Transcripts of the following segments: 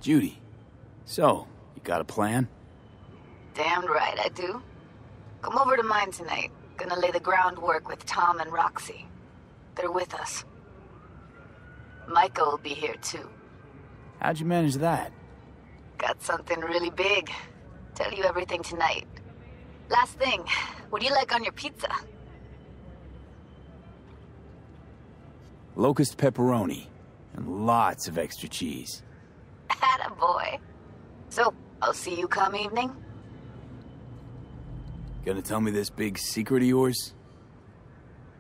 Judy, so, you got a plan? Damned right I do. Come over to mine tonight. Gonna lay the groundwork with Tom and Roxy. They're with us. Micah will be here too. How'd you manage that? Got something really big. Tell you everything tonight. Last thing, what do you like on your pizza? Locust pepperoni, and lots of extra cheese. Attaboy. So, I'll see you come evening? Gonna tell me this big secret of yours?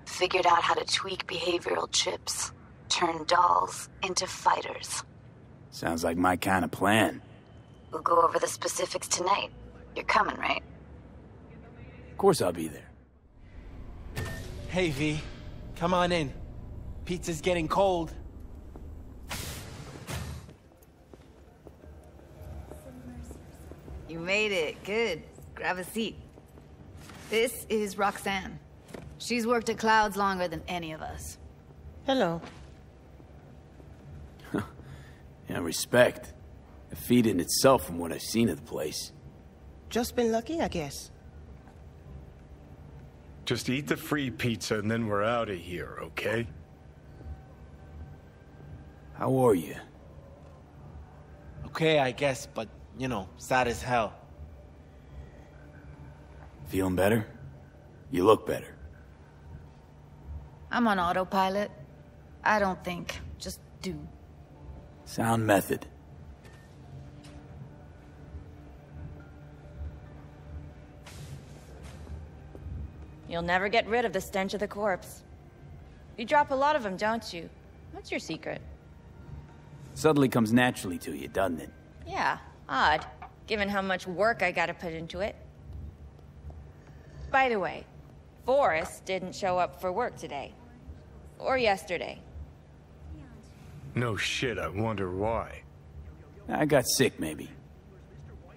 Figured out how to tweak behavioral chips. Turn dolls into fighters. Sounds like my kind of plan. We'll go over the specifics tonight. You're coming, right? Of course I'll be there. Hey, V. Come on in. Pizza's getting cold. You made it. Good. Grab a seat. This is Roxanne. She's worked at Clouds longer than any of us. Hello. Yeah, respect. A feat in itself from what I've seen of the place. Just been lucky, I guess. Just eat the free pizza and then we're out of here, okay? How are you? Okay, I guess, but, you know, sad as hell. Feeling better? You look better. I'm on autopilot. I don't think. Just do. Sound method. You'll never get rid of the stench of the corpse. You drop a lot of them, don't you? What's your secret? Suddenly comes naturally to you, doesn't it? Yeah, odd, given how much work I gotta put into it. By the way, Forrest didn't show up for work today. Or yesterday. No shit, I wonder why. I got sick, maybe.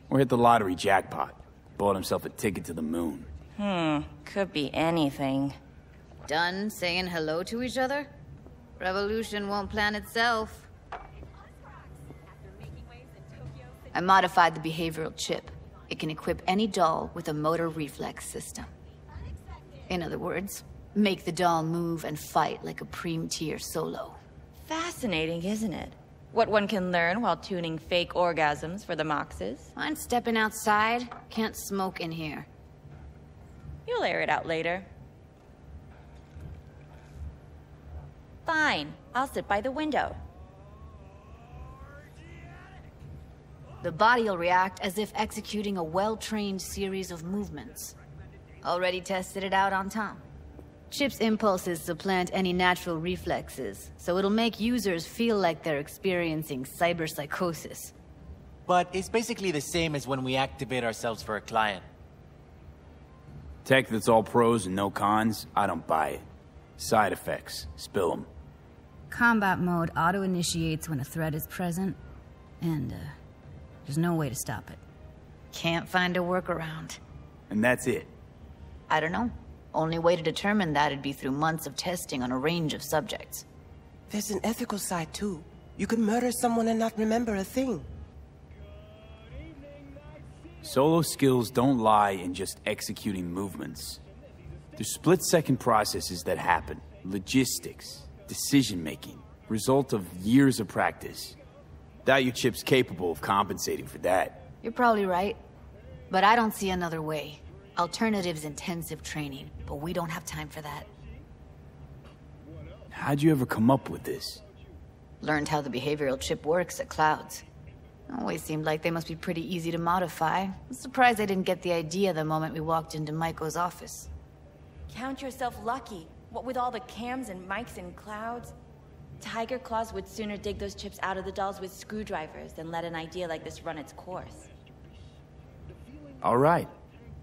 Or hit the lottery jackpot. Bought himself a ticket to the moon. Could be anything. Done saying hello to each other? Revolution won't plan itself. I modified the behavioral chip. It can equip any doll with a motor reflex system. In other words, make the doll move and fight like a Preem-tier solo. Fascinating, isn't it? What one can learn while tuning fake orgasms for the Moxes. Mind stepping outside? Can't smoke in here. You'll air it out later. Fine, I'll sit by the window. The body will react as if executing a well-trained series of movements. Already tested it out on Tom. Chip's impulses supplant any natural reflexes, so it'll make users feel like they're experiencing cyberpsychosis. But it's basically the same as when we activate ourselves for a client. Tech that's all pros and no cons, I don't buy it. Side effects, spill them. Combat mode auto-initiates when a threat is present, and there's no way to stop it. Can't find a workaround. And that's it. I don't know. Only way to determine that'd be through months of testing on a range of subjects. There's an ethical side, too. You could murder someone and not remember a thing. Solo skills don't lie in just executing movements. There's split-second processes that happen. Logistics, decision-making, result of years of practice. Doubt your chip's capable of compensating for that. You're probably right, but I don't see another way. Alternative's intensive training, but we don't have time for that. How'd you ever come up with this? Learned how the behavioral chip works at Clouds. Always seemed like they must be pretty easy to modify. I'm surprised I didn't get the idea the moment we walked into Maiko's office. Count yourself lucky. What with all the cams and mics and Clouds? Tiger Claws would sooner dig those chips out of the dolls with screwdrivers than let an idea like this run its course. All right.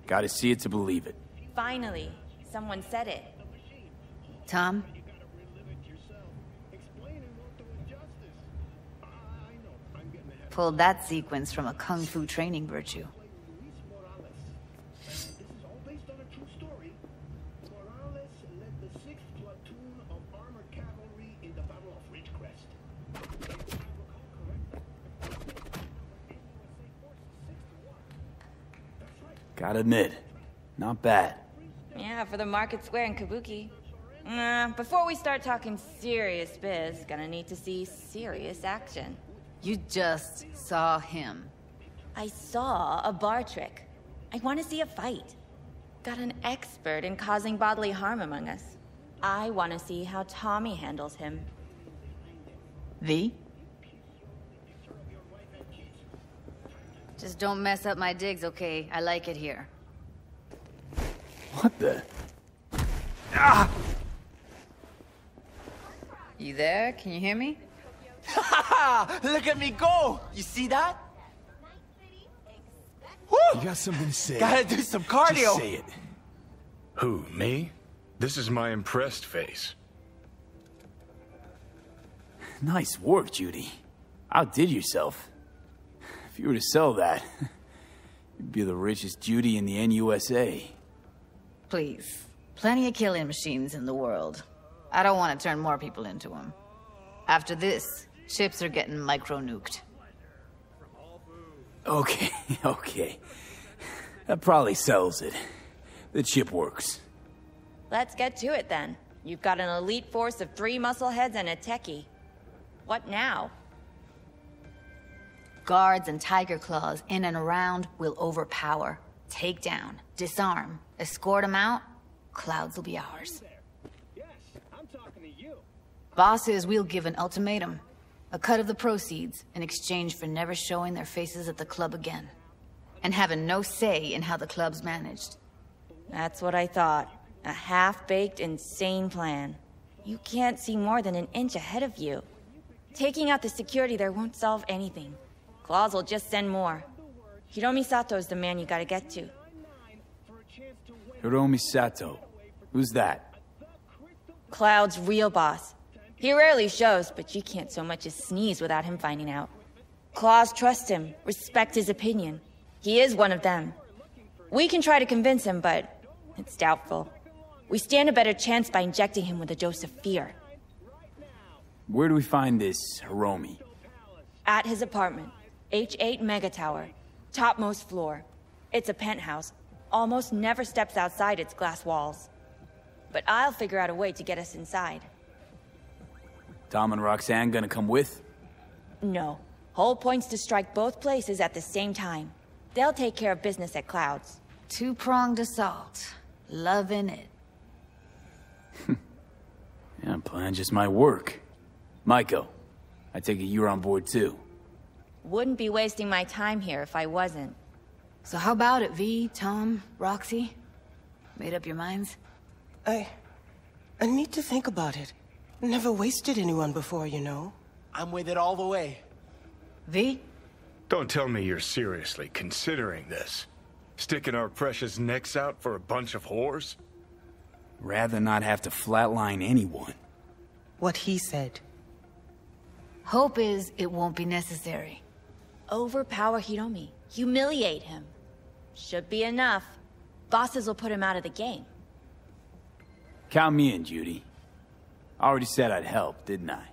Gotta see it to believe it. Finally, someone said it. Tom? Pulled that sequence from a kung fu training virtue. Gotta admit, not bad. Yeah, for the market square in Kabuki. Before we start talking serious biz, gonna need to see serious action. You just saw him. I saw a bar trick. I want to see a fight. Got an expert in causing bodily harm among us. I want to see how Tommy handles him. V? Just don't mess up my digs, okay? I like it here. What the? You there? Can you hear me? Look at me go! You see that? Woo! You got something to say? Gotta do some cardio. Just say it. Who, me? This is my impressed face. Nice work, Judy. Outdid yourself. If you were to sell that, you'd be the richest Judy in the NUSA. Please. Plenty of killing machines in the world. I don't want to turn more people into them. After this, chips are getting micro-nuked. Okay, okay. That probably sells it. The chip works. Let's get to it then. You've got an elite force of 3 muscleheads and a techie. What now? Guards and tiger claws in and around will overpower, take down, disarm, escort them out. Clouds will be ours. Bosses, we'll give an ultimatum. A cut of the proceeds in exchange for never showing their faces at the club again. And having no say in how the club's managed. That's what I thought. A half-baked, insane plan. You can't see more than an inch ahead of you. Taking out the security there won't solve anything. Claws will just send more. Hiromi Sato's the man you gotta get to. Hiromi Sato. Who's that? Cloud's real boss. He rarely shows, but you can't so much as sneeze without him finding out. Claws trust him, respect his opinion. He is one of them. We can try to convince him, but it's doubtful. We stand a better chance by injecting him with a dose of fear. Where do we find this Hiromi? At his apartment. H8 Mega Tower. Topmost floor. It's a penthouse. Almost never steps outside its glass walls. But I'll figure out a way to get us inside. Tom and Roxanne gonna come with? No. Whole point's to strike both places at the same time. They'll take care of business at Clouds. Two-pronged assault. Loving it. Yeah, plan just might work. Maiko, I take it you're on board too. Wouldn't be wasting my time here if I wasn't. So how about it, V, Tom, Roxy? Made up your minds? I need to think about it. Never wasted anyone before, you know. I'm with it all the way. V? Don't tell me you're seriously considering this. Sticking our precious necks out for a bunch of whores? Rather not have to flatline anyone. What he said. Hope is it won't be necessary. Overpower Hiromi. Humiliate him. Should be enough. Bosses will put him out of the game. Count me in, Judy. I already said I'd help, didn't I?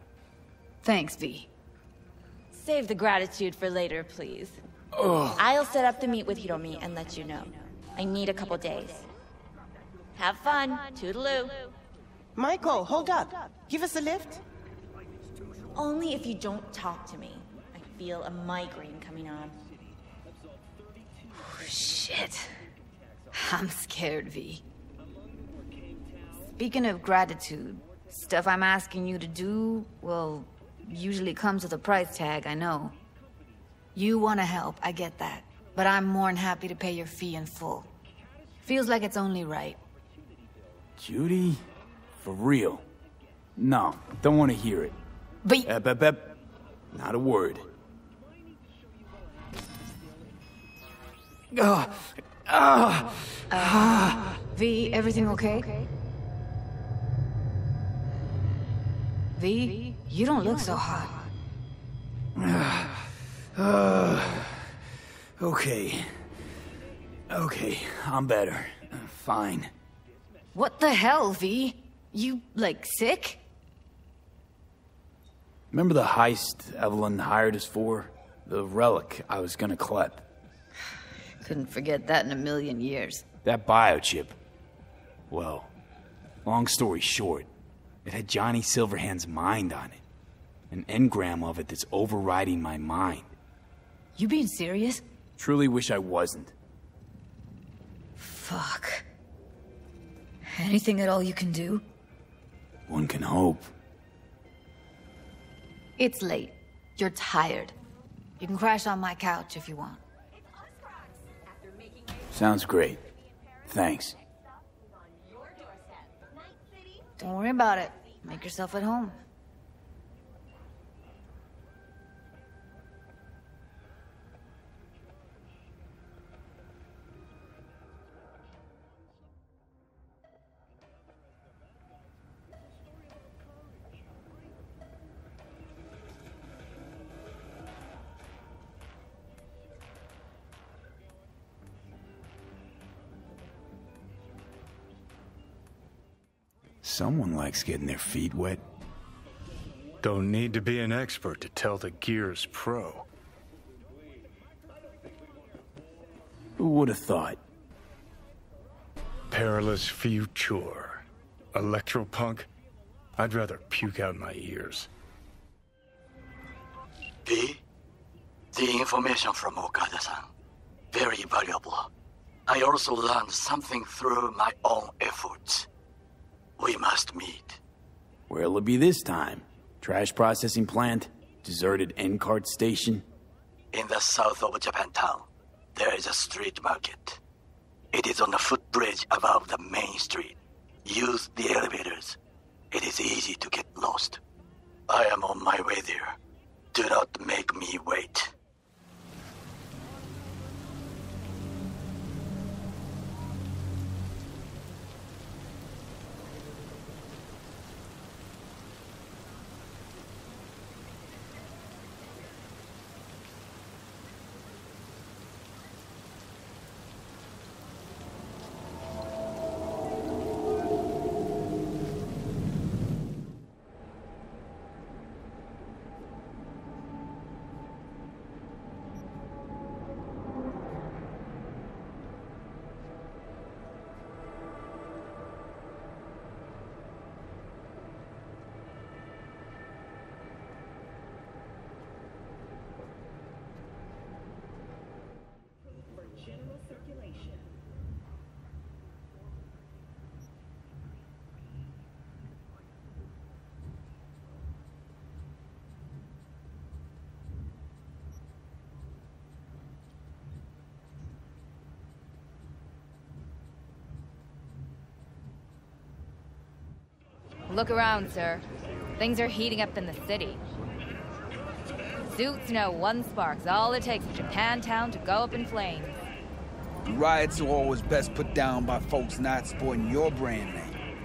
Thanks, V. Save the gratitude for later, please. I'll set up the meet with Hiromi and let you know. I need a couple days. Have fun. Toodaloo. Michael, hold up. Give us a lift. Only if you don't talk to me. I feel a migraine coming on. Shit. I'm scared, V. Speaking of gratitude, stuff I'm asking you to do, well, usually comes with a price tag, I know. You want to help, I get that. But I'm more than happy to pay your fee in full. Feels like it's only right. Judy? For real? No, don't want to hear it. But... Not a word. V, everything okay? V, you don't look so hot. Okay. Okay, I'm better. Fine. What the hell, V? You, like, sick? Remember the heist Evelyn hired us for? The relic I was gonna collect. Couldn't forget that in a million years. That biochip. Well, long story short, it had Johnny Silverhand's mind on it. An engram of it that's overriding my mind. You being serious? Truly wish I wasn't. Fuck. Anything at all you can do? One can hope. It's late. You're tired. You can crash on my couch if you want. Sounds great. Thanks. Don't worry about it. Make yourself at home. Someone likes getting their feet wet. Don't need to be an expert to tell the Gear's pro. Who would have thought? Perilous future. Electropunk? I'd rather puke out my ears. V? The information from Okada-san. Very valuable. I also learned something through my own efforts. We must meet. Where'll it be this time? Trash processing plant? Deserted N-cart station? In the south of Japantown, there is a street market. It is on the footbridge above the main street. Use the elevators. It is easy to get lost. I am on my way there. Do not make me wait. Look around, sir. Things are heating up in the city. Suits know one spark's all it takes for Japantown to go up in flames. Riots are always best put down by folks not sporting your brand name.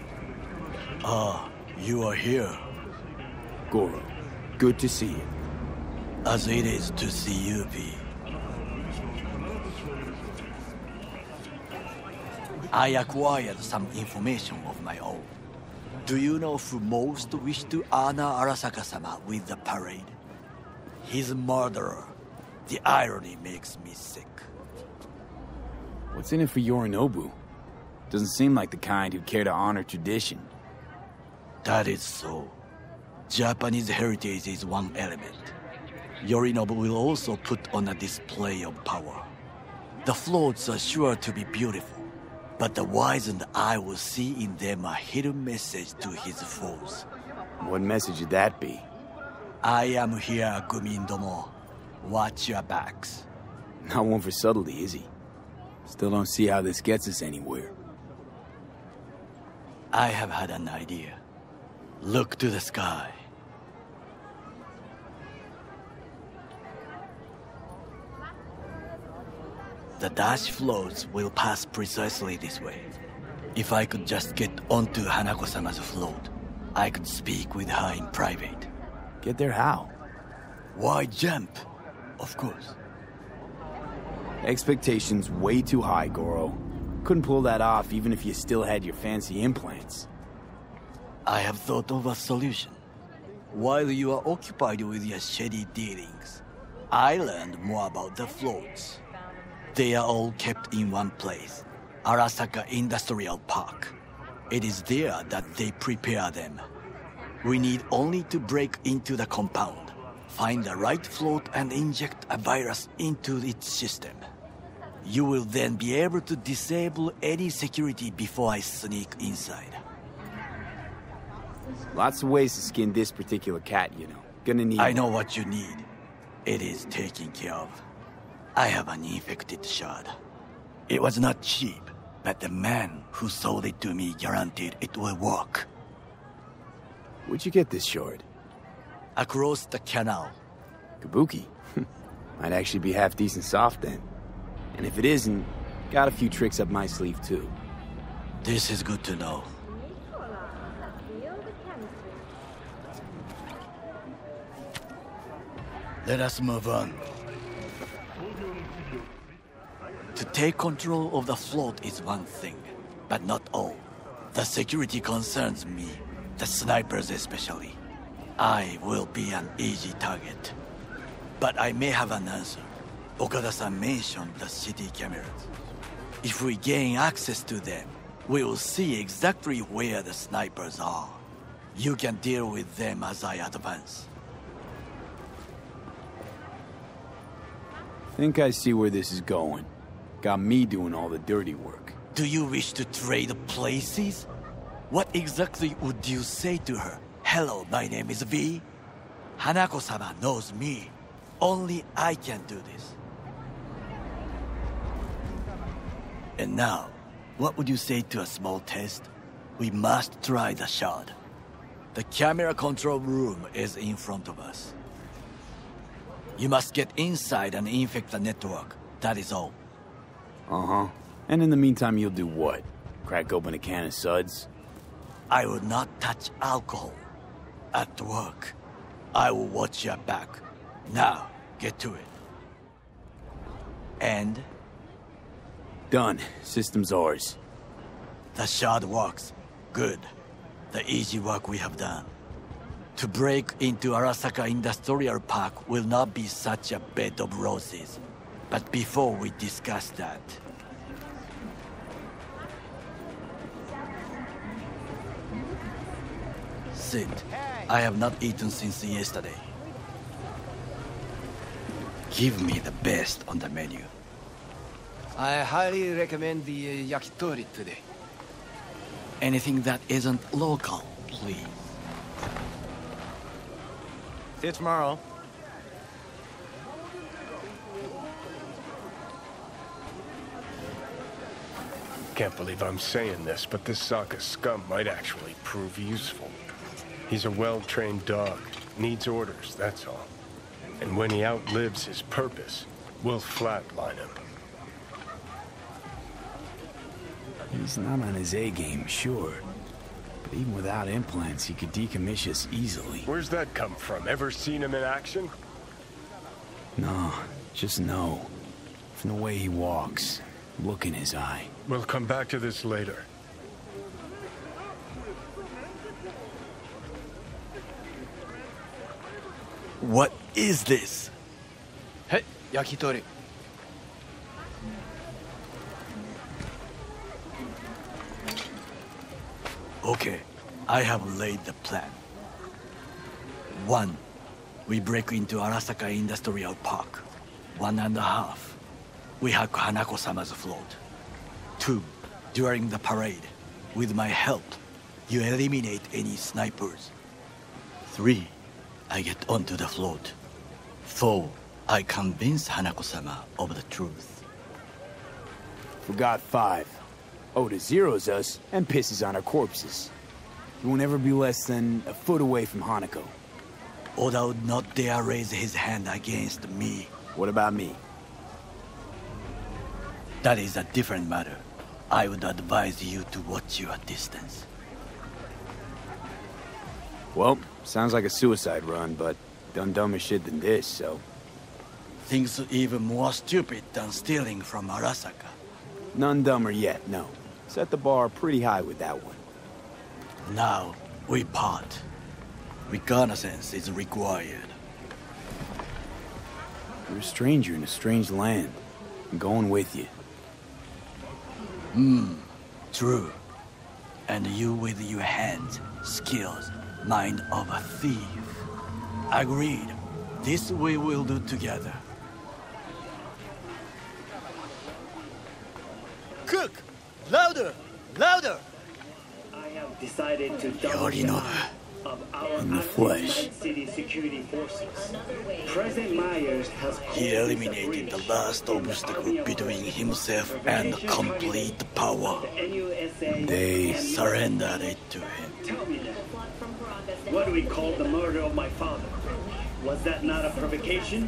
Ah, you are here. Goro, good to see you. As it is to see you, V. I acquired some information of my own. Do you know who most wished to honor Arasaka-sama with the parade? His murderer. The irony makes me sick. What's in it for Yorinobu? Doesn't seem like the kind who'd care to honor tradition. That is so. Japanese heritage is one element. Yorinobu will also put on a display of power. The floats are sure to be beautiful, but the wizened eye will see in them a hidden message to his foes. What message would that be? I am here, Gumindomo. Watch your backs. Not one for subtlety, is he? Still don't see how this gets us anywhere. I have had an idea. Look to the sky. The dash floats will pass precisely this way. If I could just get onto Hanako-sama's float, I could speak with her in private. Get there how? Why jump? Of course. Expectations way too high, Goro. Couldn't pull that off even if you still had your fancy implants. I have thought of a solution. While you are occupied with your shady dealings, I learned more about the floats. They are all kept in one place, Arasaka Industrial Park. It is there that they prepare them. We need only to break into the compound, find the right float and inject a virus into its system. You will then be able to disable any security before I sneak inside. Lots of ways to skin this particular cat, you know. Gonna need... I know what you need. It is taken care of. I have an infected shard. It was not cheap, but the man who sold it to me guaranteed it will work. Where'd you get this shard? Across the canal. Kabuki? Might actually be half decent soft then. And if it isn't, got a few tricks up my sleeve too. This is good to know. Let us move on. To take control of the float is one thing, but not all. The security concerns me, the snipers especially. I will be an easy target. But I may have an answer. Okada-san mentioned the city cameras. If we gain access to them, we will see exactly where the snipers are. You can deal with them as I advance. Think I see where this is going. Got me doing all the dirty work. Do you wish to trade places? What exactly would you say to her? Hello, my name is V. Hanako-sama knows me. Only I can do this. And now, what would you say to a small test? We must try the shard. The camera control room is in front of us. You must get inside and infect the network. That is all. Uh-huh. And in the meantime, you'll do what? Crack open a can of suds? I will not touch alcohol. At work, I will watch your back. Now, get to it. And? Done. System's ours. The shard works. Good. The easy work we have done. To break into Arasaka Industrial Park will not be such a bed of roses. But before we discuss that... Sit. I have not eaten since yesterday. Give me the best on the menu. I highly recommend the yakitori today. Anything that isn't local, please. See you tomorrow. Can't believe I'm saying this, but this Sokka scum might actually prove useful. He's a well-trained dog. Needs orders, that's all. And when he outlives his purpose, we'll flatline him. He's not on his A-game, sure. But even without implants, he could decommission us easily. Where's that come from? Ever seen him in action? No, just no. From the way he walks, look in his eye. We'll come back to this later. What is this? Hey, yakitori. Okay, I have laid the plan. 1. We break into Arasaka Industrial Park. 1.5. We hack Hanako-sama's float. 2. During the parade, with my help, you eliminate any snipers. 3. I get onto the float. 4. I convince Hanako-sama of the truth. Forgot 5. Oda zeros us and pisses on our corpses. He won't ever be less than a foot away from Hanako. Oda would not dare raise his hand against me. What about me? That is a different matter. I would advise you to watch your distance. Well, sounds like a suicide run, but done dumber shit than this, so... Things even more stupid than stealing from Arasaka. None dumber yet, no. Set the bar pretty high with that one. Now, we part. Reconnaissance is required. You're a stranger in a strange land. I'm going with you. True. And you with your hands, skills, mind of a thief. Agreed. This we will do together. Cook! Louder! Louder! I have decided to Yorinobu. of our In the flesh. city security forces. President Myers has He eliminated the last obstacle between himself and complete power. They Surrendered it to him. Tell me now, what do we call the murder of my father? Was that not a provocation?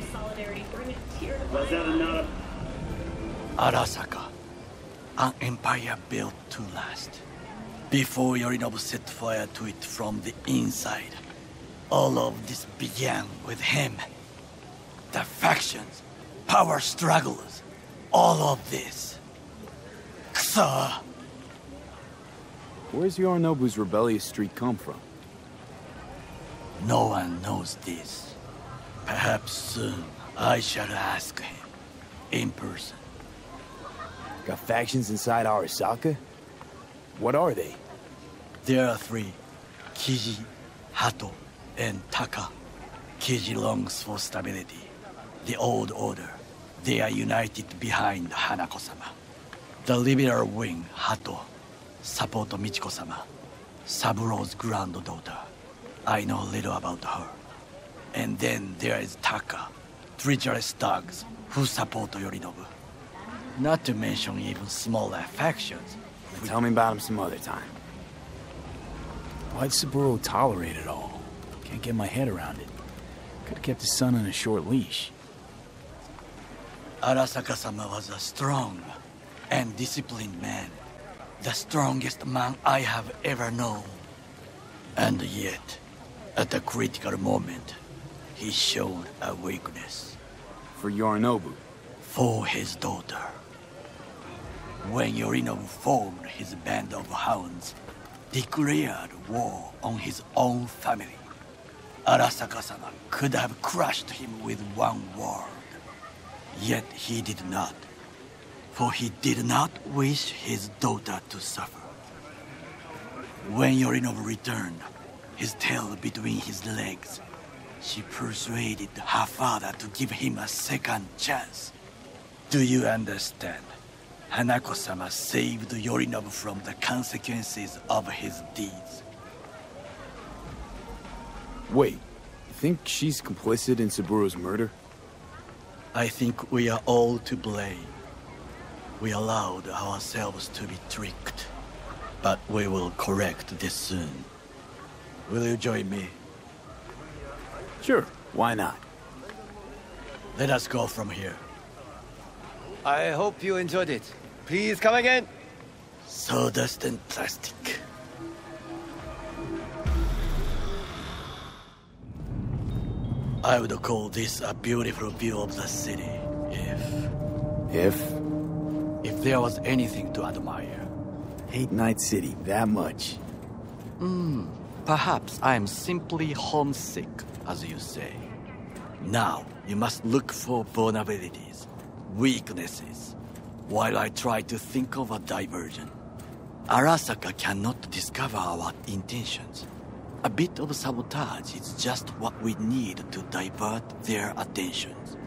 Was that not a... Arasaka, an empire built to last. Before Yorinobu set fire to it from the inside, all of this began with him. The factions, power struggles, all of this. Kusa! Where's Yorinobu's rebellious streak come from? No one knows this. Perhaps soon I shall ask him in person. Got factions inside Arasaka? What are they? There are three: Kiji, Hato, and Taka. Kiji longs for stability. The old order. They are united behind Hanako-sama. The liberal wing, Hato, support Michiko-sama, Saburo's granddaughter. I know little about her. And then there is Taka, treacherous thugs who support Yorinobu. Not to mention even smaller factions. Tell me about him some other time. Why'd Saburo tolerate it all? Can't get my head around it. Could've kept his son on a short leash. Arasaka-sama was a strong and disciplined man. The strongest man I have ever known. And yet, at a critical moment, he showed a weakness. For Yorinobu. For his daughter. When Yorinobu formed his band of hounds, declared war on his own family, Arasaka-sama could have crushed him with one word. Yet he did not, for he did not wish his daughter to suffer. When Yorinobu returned, his tail between his legs, she persuaded her father to give him a second chance. Do you understand? Hanako-sama saved Yorinobu from the consequences of his deeds. Wait, you think she's complicit in Saburo's murder? I think we are all to blame. We allowed ourselves to be tricked. But we will correct this soon. Will you join me? Sure, why not? Let us go from here. I hope you enjoyed it. Please come again. Sawdust and plastic. I would call this a beautiful view of the city, if there was anything to admire. Hate Night City that much. Perhaps I am simply homesick, as you say. Now, you must look for vulnerabilities, weaknesses, while I try to think of a diversion. Arasaka cannot discover our intentions. A bit of sabotage is just what we need to divert their attentions.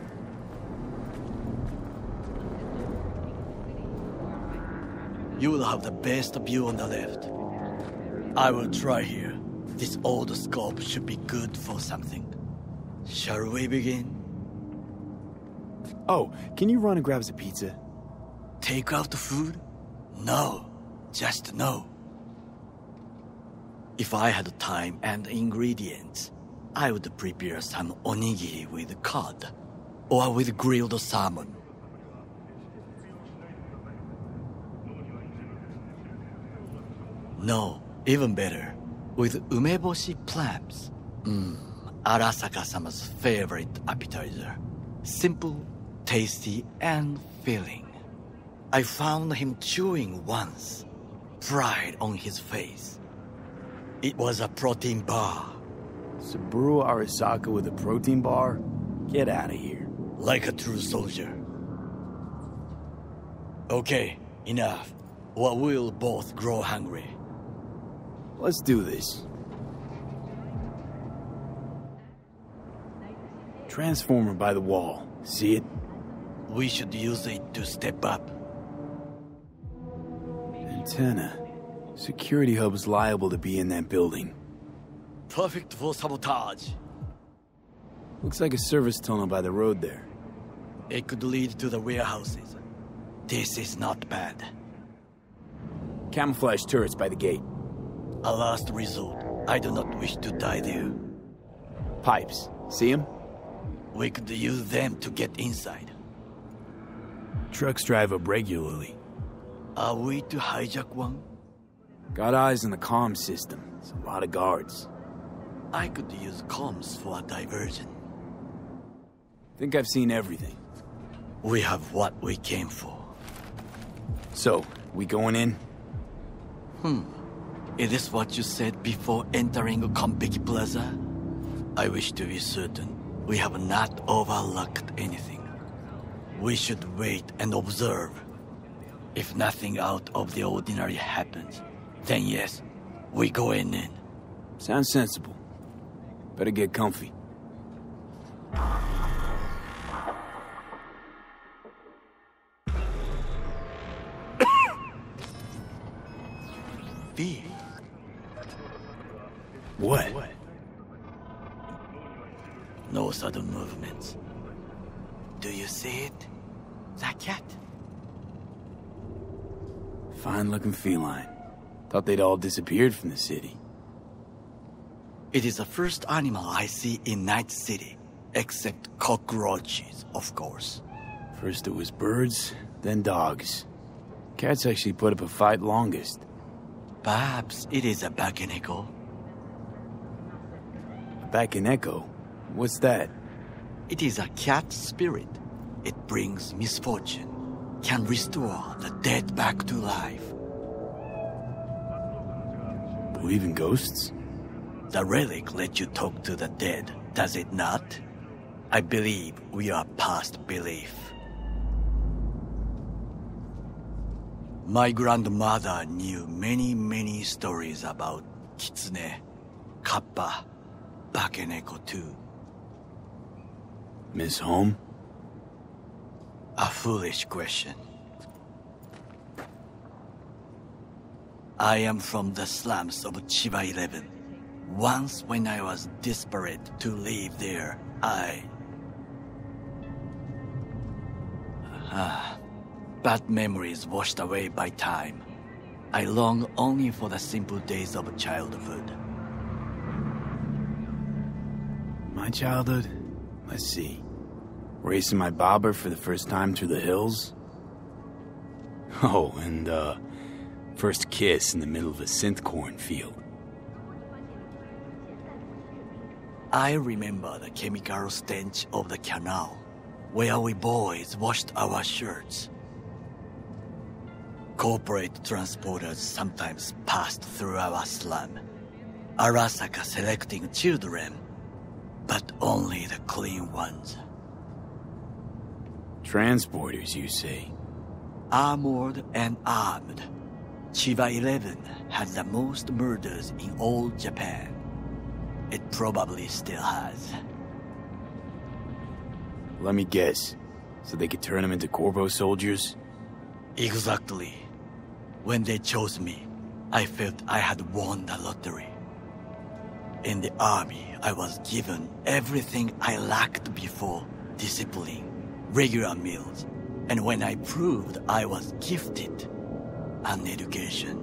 You will have the best view on the left. I will try here. This old scope should be good for something. Shall we begin? Oh, can you run and grab us a pizza? Take out the food? No. Just no. If I had time and ingredients, I would prepare some onigiri with cod, or with grilled salmon. No, even better, with umeboshi clams. Arasaka-sama's favorite appetizer. Simple, tasty, and filling. I found him chewing once, pride on his face. It was a protein bar. Saburo Arasaka with a protein bar? Get out of here. Like a true soldier. Okay, enough. Or we'll both grow hungry. Let's do this. Transformer by the wall. See it? We should use it to step up. Antenna. Security hub's liable to be in that building. Perfect for sabotage. Looks like a service tunnel by the road there. It could lead to the warehouses. This is not bad. Camouflage turrets by the gate. A last resort. I do not wish to die there. Pipes. See them? We could use them to get inside. Trucks drive up regularly. Are we to hijack one? Got eyes on the comm system. It's a lot of guards. I could use comms for a diversion. Think I've seen everything. We have what we came for. So, we going in? Is this what you said before entering Konpeki Plaza? I wish to be certain we have not overlooked anything. We should wait and observe. If nothing out of the ordinary happens, then yes, we go in. Sounds sensible. Better get comfy. V. What? No sudden movements. Do you see it? The cat? Fine-looking feline. Thought they'd all disappeared from the city. It is the first animal I see in Night City, except cockroaches, of course. First it was birds, then dogs. Cats actually put up a fight longest. Perhaps it is a Bakeneko. A Bakeneko? What's that? It is a cat spirit. It brings misfortune, can restore the dead back to life. Believe in ghosts? The relic lets you talk to the dead, does it not? I believe we are past belief. My grandmother knew many stories about Kitsune, Kappa, Bakeneko too. Miss Home? A foolish question. I am from the slums of Chiba 11. Once when I was desperate to live there, bad memories washed away by time. I long only for the simple days of childhood. My childhood? Let's see. Racing my bobber for the first time through the hills? Oh, and, first kiss in the middle of a synth cornfield. I remember the chemical stench of the canal, where we boys washed our shirts. Corporate transporters sometimes passed through our slum, Arasaka selecting children, but only the clean ones. Transporters, you say? Armored and armed. Chiba 11 had the most murders in all Japan. It probably still has. Let me guess. So they could turn them into Corpo soldiers? Exactly. When they chose me, I felt I had won the lottery. In the army, I was given everything I lacked before: discipline, regular meals, and when I proved I was gifted, an education.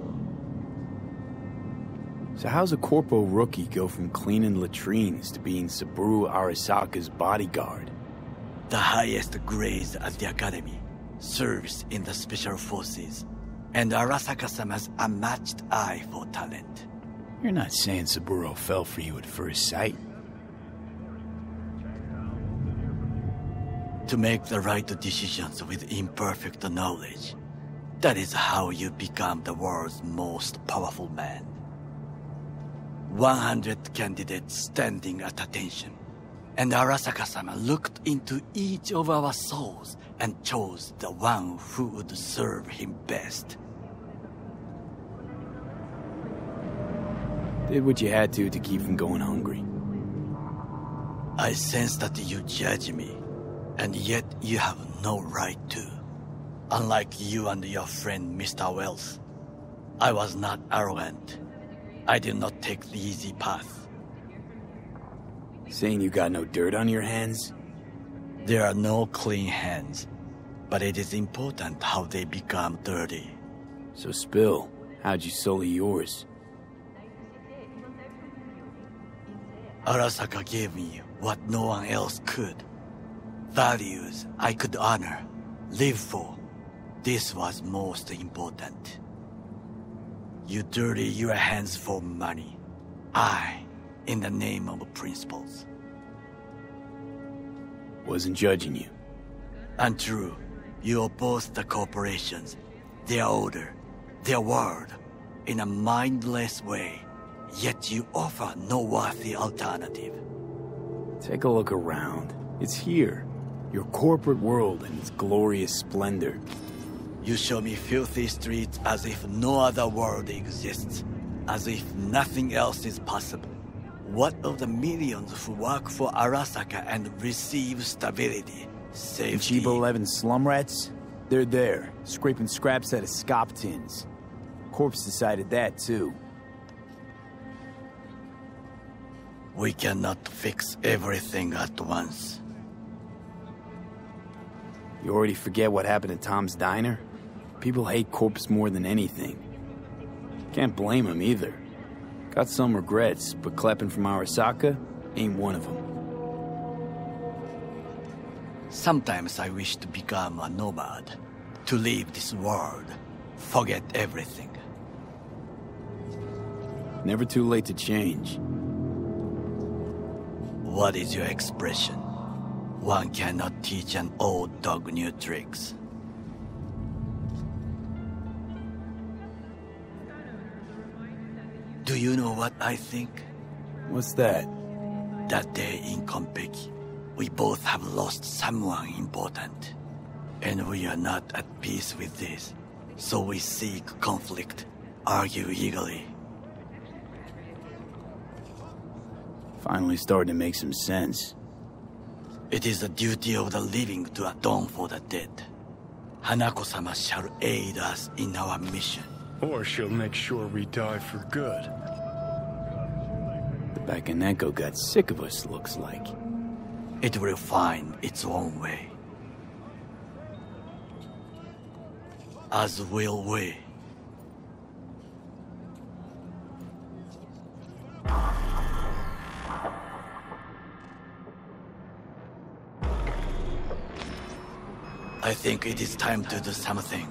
So how's a Corpo rookie go from cleaning latrines to being Saburo Arasaka's bodyguard? The highest grades at the academy, serves in the special forces, and Arasaka-sama's unmatched eye for talent. You're not saying Saburo fell for you at first sight? To make the right decisions with imperfect knowledge, that is how you become the world's most powerful man. 100 candidates standing at attention. And Arasaka-sama looked into each of our souls and chose the one who would serve him best. Did what you had to keep from going hungry. I sense that you judge me, and yet you have no right to. Unlike you and your friend Mr. Wells, I was not arrogant. I did not take the easy path. Saying you got no dirt on your hands? There are no clean hands, but it is important how they become dirty. So spill, how'd you sully yours? Arasaka gave me what no one else could. Values I could honor, live for. This was most important. You dirty your hands for money. I, in the name of principles. Wasn't judging you. Untrue. You oppose the corporations, their order, their word, in a mindless way. Yet you offer no worthy alternative. Take a look around. It's here. Your corporate world in its glorious splendor. You show me filthy streets as if no other world exists. As if nothing else is possible. What of the millions who work for Arasaka and receive stability, safety? Chiba 11 slum rats? They're there, scraping scraps out of scop tins. Corpse decided that too. We cannot fix everything at once. You already forget what happened at Tom's Diner? People hate Corpse more than anything. Can't blame him either. Got some regrets, but clapping from Arasaka ain't one of them. Sometimes I wish to become a nomad. To leave this world. Forget everything. Never too late to change. What is your expression? One cannot teach an old dog new tricks. Do you know what I think? What's that? That day in Konpeki, we both have lost someone important. And we are not at peace with this. So we seek conflict, argue eagerly. Finally starting to make some sense. It is the duty of the living to atone for the dead. Hanako-sama shall aid us in our mission. Or she'll make sure we die for good. The Bakaneko got sick of us, looks like. It will find its own way. As will we. I think it is time to do something.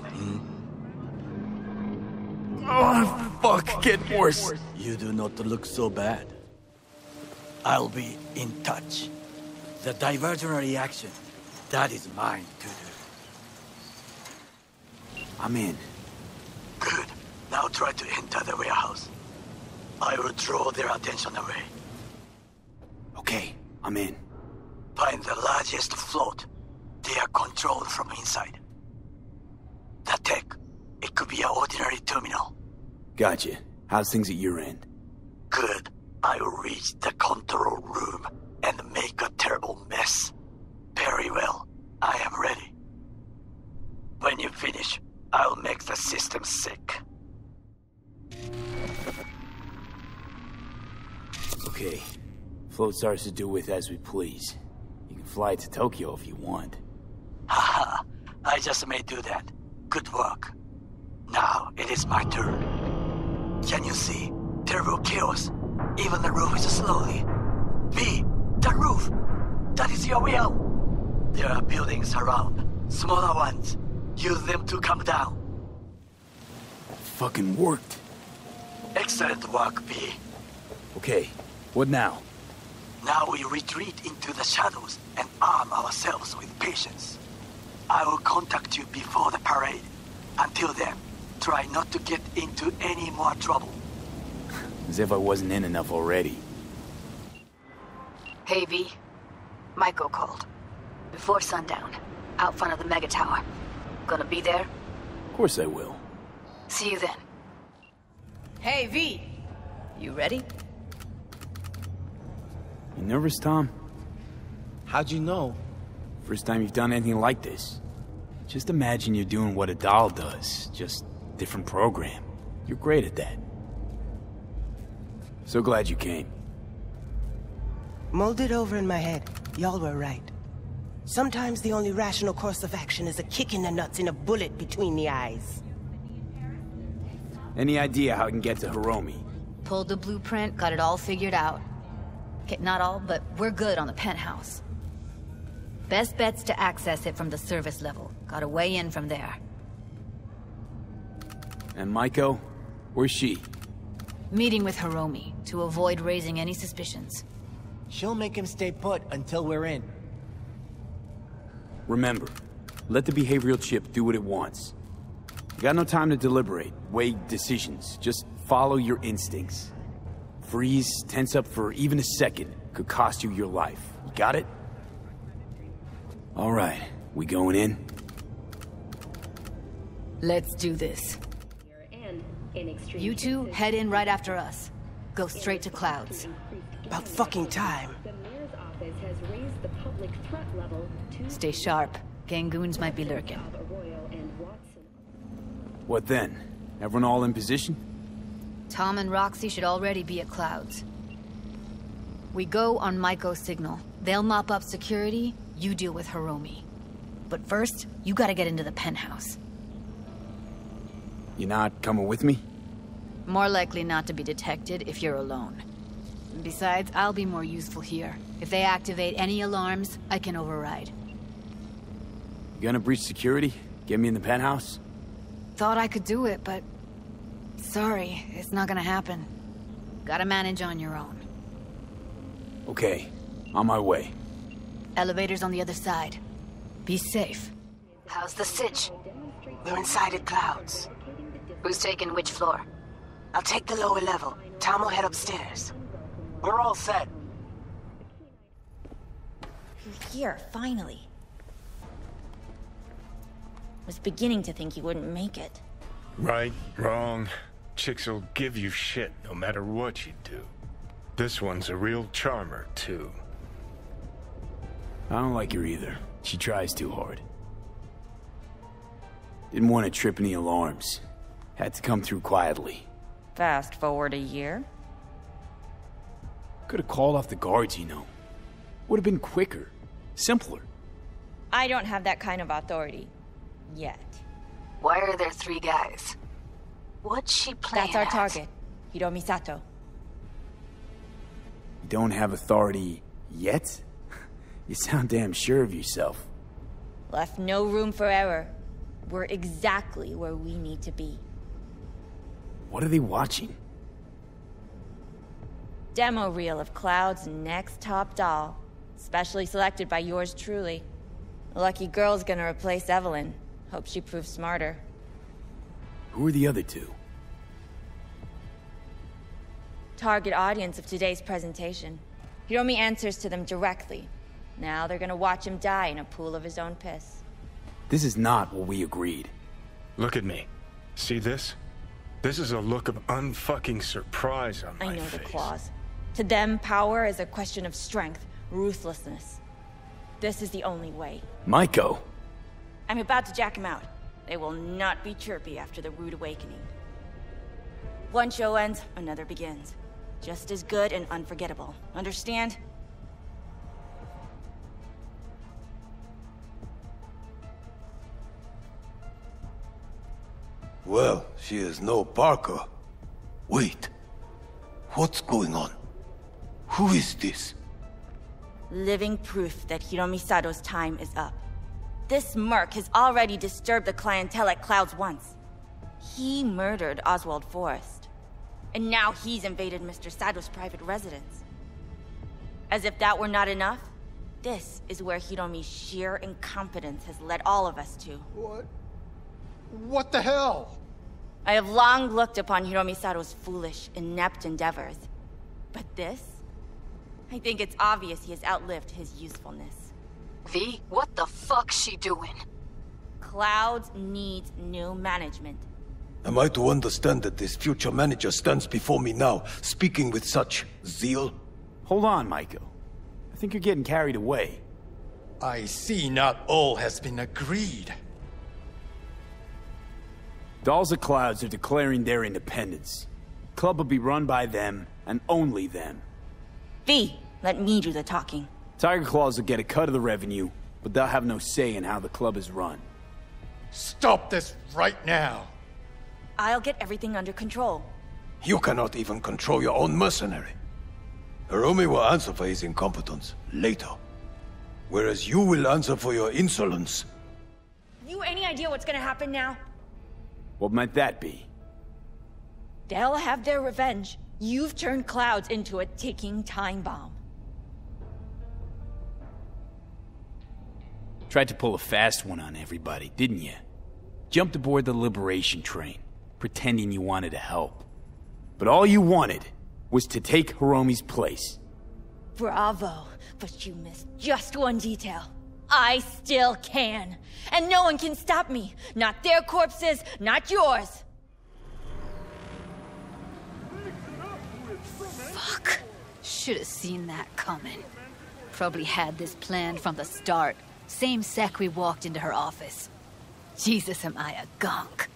Oh, fuck, get worse. You do not look so bad. I'll be in touch. The diversionary action, that is mine to do. I'm in. Good. Now try to enter the warehouse. I will draw their attention away. Okay, I'm in. Find the largest float. They are controlled from inside. The tech, it could be an ordinary terminal. Gotcha. How's things at your end? Good. I will reach the control room and make a terrible mess. Very well. I am ready. When you finish, I'll make the system sick. Okay. Float starts to do with as we please. You can fly to Tokyo if you want. Haha, I just may do that. Good work. Now it is my turn. Can you see? Terrible chaos. Even the roof is slowly. V, the roof! That is your will! There are buildings around. Smaller ones. Use them to come down. Fucking worked. Excellent work, V. Okay, what now? Now we retreat into the shadows and arm ourselves with patience. I will contact you before the parade. Until then, try not to get into any more trouble. As if I wasn't in enough already. Hey, V. Maiko called. Before sundown, out front of the Mega Tower. Gonna be there? Of course I will. See you then. Hey, V! You ready? You nervous, Tom? How'd you know? First time you've done anything like this. Just imagine you're doing what a doll does, just different program. You're great at that. So glad you came. Mulled it over in my head. Y'all were right. Sometimes the only rational course of action is a kick in the nuts and a bullet between the eyes. Any idea how I can get to Hiromi? Pulled the blueprint, got it all figured out. Okay, not all, but we're good on the penthouse. Best bet's to access it from the service level. Got a way in from there. And Maiko? Where's she? Meeting with Hiromi, to avoid raising any suspicions. She'll make him stay put until we're in. Remember, let the behavioral chip do what it wants. You got no time to deliberate, weigh decisions. Just follow your instincts. Freeze, tense up for even a second could cost you your life. You got it? All right, we going in? Let's do this. You two head in right after us. Go straight to Clouds. About fucking time. Stay sharp. Gangoons might be lurking. What then? Everyone all in position? Tom and Roxy should already be at Clouds. We go on Maiko's signal. They'll mop up security, you deal with Hiromi. But first, you gotta get into the penthouse. You not coming with me? More likely not to be detected if you're alone. Besides, I'll be more useful here. If they activate any alarms, I can override. You gonna breach security? Get me in the penthouse? Thought I could do it, but... sorry, it's not gonna happen. Gotta manage on your own. Okay, on my way. Elevator's on the other side. Be safe. How's the sitch? We're inside at Clouds. Who's taking which floor? I'll take the lower level. Tom will head upstairs. We're all set. You're here, finally. Was beginning to think you wouldn't make it. Right, wrong. Chicks will give you shit no matter what you do. This one's a real charmer, too. I don't like her either. She tries too hard. Didn't want to trip any alarms. Had to come through quietly. Fast forward a year. Could have called off the guards, you know. Would have been quicker. Simpler. I don't have that kind of authority. Yet. Why are there 3 guys? What's she playing That's our at? target. Hiromi Sato. You don't have authority yet? You sound damn sure of yourself. Left no room for error. We're exactly where we need to be. What are they watching? Demo reel of Cloud's next top doll. Specially selected by yours truly. Lucky girl's gonna replace Evelyn. Hope she proves smarter. Who are the other 2? Target audience of today's presentation. Hiromi answers to them directly. Now they're gonna watch him die in a pool of his own piss. This is not what we agreed. Look at me. See this? This is a look of unfucking surprise on my face. I know the claws. To them, power is a question of strength, ruthlessness. This is the only way. Maiko! I'm about to jack him out. They will not be chirpy after the rude awakening. One show ends, another begins. Just as good and unforgettable. Understand? Well, she is no Parker. Wait. What's going on? Who is this? Living proof that Hiromi Sato's time is up. This merc has already disturbed the clientele at Clouds once. He murdered Oswald Forrest. And now he's invaded Mr. Sato's private residence. As if that were not enough, this is where Hiromi's sheer incompetence has led all of us to. What the hell? I have long looked upon Hiromi Sato's foolish, inept endeavors. But this? I think it's obvious he has outlived his usefulness. V, what the fuck's she doing? Clouds needs new management. Am I to understand that this future manager stands before me now, speaking with such zeal? Hold on, Michael. I think you're getting carried away. I see not all has been agreed. Dolls of Clouds are declaring their independence. Club will be run by them, and only them. V, let me do the talking. Tiger Claws will get a cut of the revenue, but they'll have no say in how the club is run. Stop this right now! I'll get everything under control. You cannot even control your own mercenary. Hiromi will answer for his incompetence later. Whereas you will answer for your insolence. You any idea what's gonna happen now? What might that be? They'll have their revenge. You've turned Clouds into a ticking time bomb. Tried to pull a fast one on everybody, didn't you? Jumped aboard the liberation train, pretending you wanted to help. But all you wanted was to take Hiromi's place. Bravo, but you missed just one detail. I still can. And no one can stop me. Not their corpses, not yours. Fuck. Should have seen that coming. Probably had this planned from the start. Same sec we walked into her office. Jesus, am I a gonk.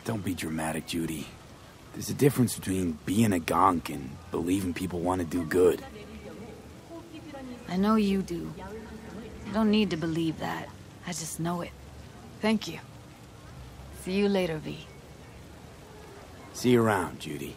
Don't be dramatic, Judy. There's a difference between being a gonk and believing people want to do good. I know you do. I don't need to believe that. I just know it. Thank you. See you later, V. See you around, Judy.